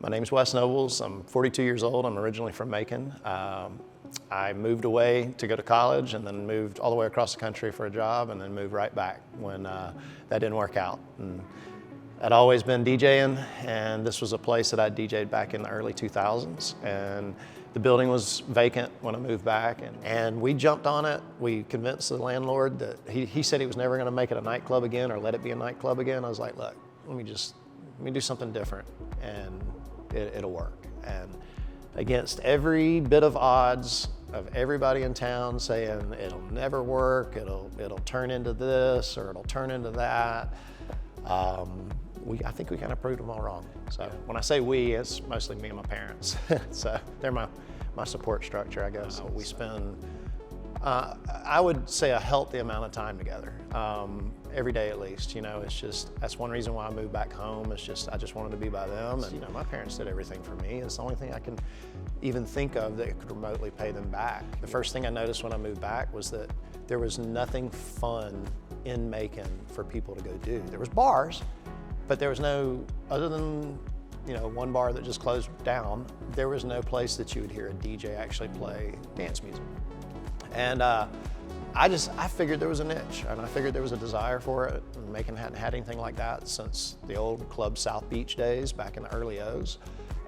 My name's Wes Nobles. I'm 42 years old. I'm originally from Macon. I moved away to go to college and then moved all the way across the country for a job and then moved right back when that didn't work out. And I'd always been DJing, and this was a place that I DJ'd back in the early 2000s. And the building was vacant when I moved back, and we jumped on it. We convinced the landlord that he said he was never gonna make it a nightclub again or let it be a nightclub again. I was like, look, let me do something different, and it'll work. And against every bit of odds of everybody in town saying it'll never work, it'll turn into this or it'll turn into that, I think we kind of proved them all wrong. So when I say we, it's mostly me and my parents. So they're my support structure, I guess. We spend, I would say, a healthy amount of time together, every day at least. You know, that's one reason why I moved back home. I just wanted to be by them. And, you know, my parents did everything for me. It's the only thing I can even think of that could remotely pay them back. The first thing I noticed when I moved back was that there was nothing fun in Macon for people to go do. There was bars, but there was no, other than, you know, one bar that just closed down, there was no place that you would hear a DJ actually play dance music. And I figured there was a niche, and I figured there was a desire for it. Macon hadn't had anything like that since the old Club South Beach days back in the early O's.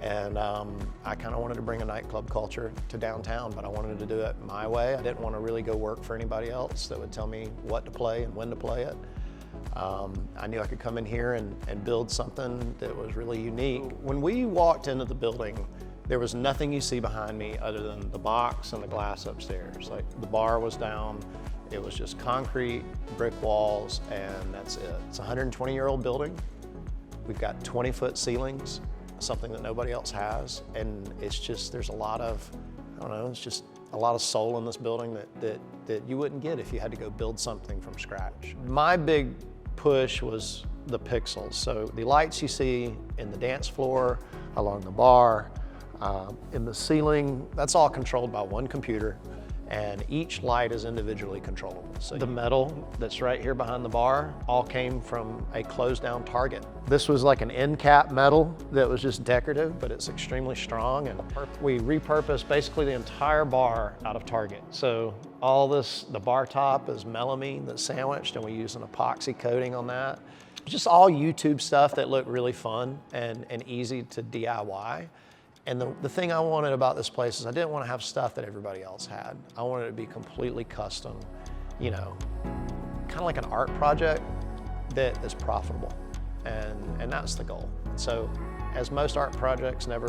And I kind of wanted to bring a nightclub culture to downtown, but I wanted to do it my way. I didn't want to really go work for anybody else that would tell me what to play and when to play it. I knew I could come in here and build something that was really unique. When we walked into the building, there was nothing you see behind me other than the box and the glass upstairs. Like, the bar was down, it was just concrete, brick walls, and that's it. It's a 120-year-old building. We've got 20-foot ceilings, something that nobody else has, and it's just, there's a lot of, I don't know, it's just a lot of soul in this building that you wouldn't get if you had to go build something from scratch. My big push was the pixels. So the lights you see in the dance floor, along the bar, in the ceiling, that's all controlled by one computer, and each light is individually controllable. So the metal that's right here behind the bar all came from a closed down Target. This was like an end cap metal that was just decorative, but it's extremely strong, and we repurposed basically the entire bar out of Target. So all this, the bar top is melamine that's sandwiched, and we use an epoxy coating on that. Just all YouTube stuff that looked really fun and easy to DIY. And the thing I wanted about this place is I didn't want to have stuff that everybody else had. I wanted it to be completely custom, you know, kind of like an art project that is profitable. And that's the goal. So as most art projects they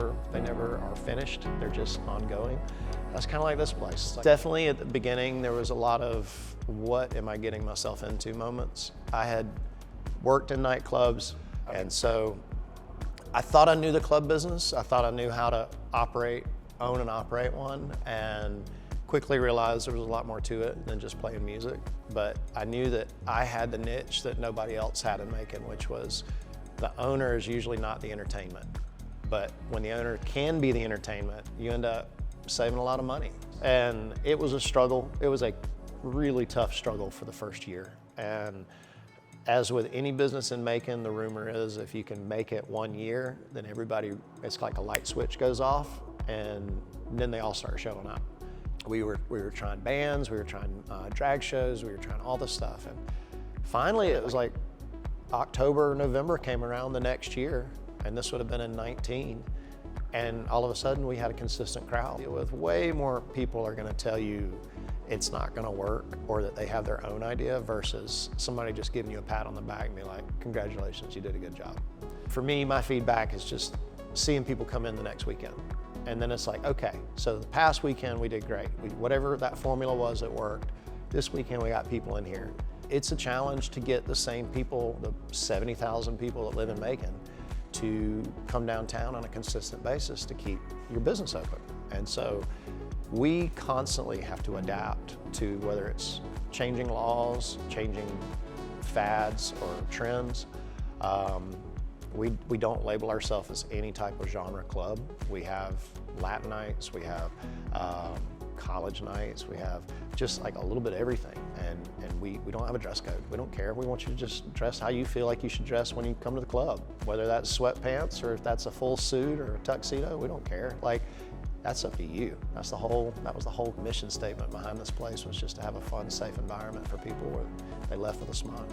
never are finished, they're just ongoing. That's kind of like this place. Definitely at the beginning, there was a lot of what am I getting myself into moments. I had worked in nightclubs, and so I thought I knew the club business. I thought I knew how to own and operate one, and quickly realized there was a lot more to it than just playing music. But I knew that I had the niche that nobody else had in Macon, which was the owner is usually not the entertainment. But when the owner can be the entertainment, you end up saving a lot of money. And it was a struggle. It was a really tough struggle for the first year. And as with any business in Macon, the rumor is if you can make it 1 year, then everybody, it's like a light switch goes off, and then they all start showing up. We were trying bands, we were trying drag shows, we were trying all this stuff. And finally, it was like October, November came around the next year, and this would have been in 19. And all of a sudden, we had a consistent crowd. With way more people are gonna tell you it's not gonna work, or that they have their own idea, versus somebody just giving you a pat on the back and be like, congratulations, you did a good job. For me, my feedback is just seeing people come in the next weekend. And then it's like, okay, so the past weekend we did great. Whatever that formula was that worked, this weekend we got people in here. It's a challenge to get the same people, the 70,000 people that live in Macon, to come downtown on a consistent basis to keep your business open. And so we constantly have to adapt to whether it's changing laws, changing fads or trends. We don't label ourselves as any type of genre club. We have Latin nights, we have college nights, we have just like a little bit of everything. And we don't have a dress code. We don't care. We want you to just dress how you feel like you should dress when you come to the club. Whether that's sweatpants or if that's a full suit or a tuxedo, we don't care. Like, that's up to you. That was the whole mission statement behind this place, was just to have a fun, safe environment for people where they left with a smile.